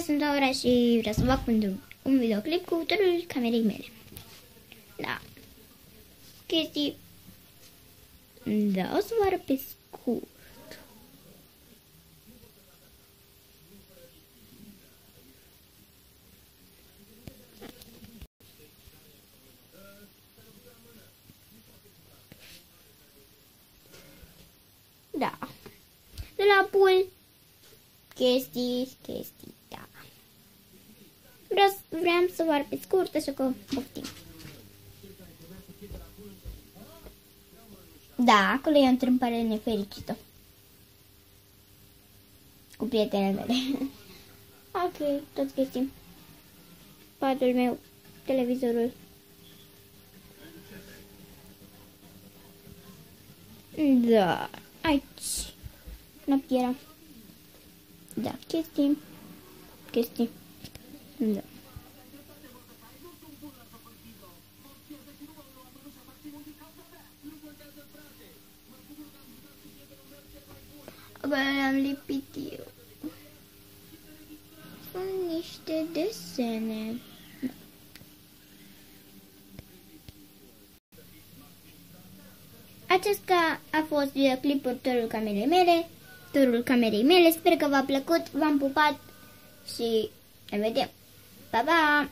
sunt Laura și vreau să fac un videoclip cu turul camerei mele. Da. Chestii... Da, o să vă arăt pe scurt. Da. De la pool, chestii, da. Vreau să vă arăt pe scurt, așa că poftim. Da, acolo e o întrâmpare nefericită. Cu prietenele mele. Ok, toți chestii. Patul meu, televizorul. Da, aici. Noptiera. Da, chestii. Da. Acolo le-am lipit eu. Sunt niște desene. Acesta a fost videoclipul turul camerei mele. Sper că v-a plăcut, v-am pupat și ne vedem. Pa, pa!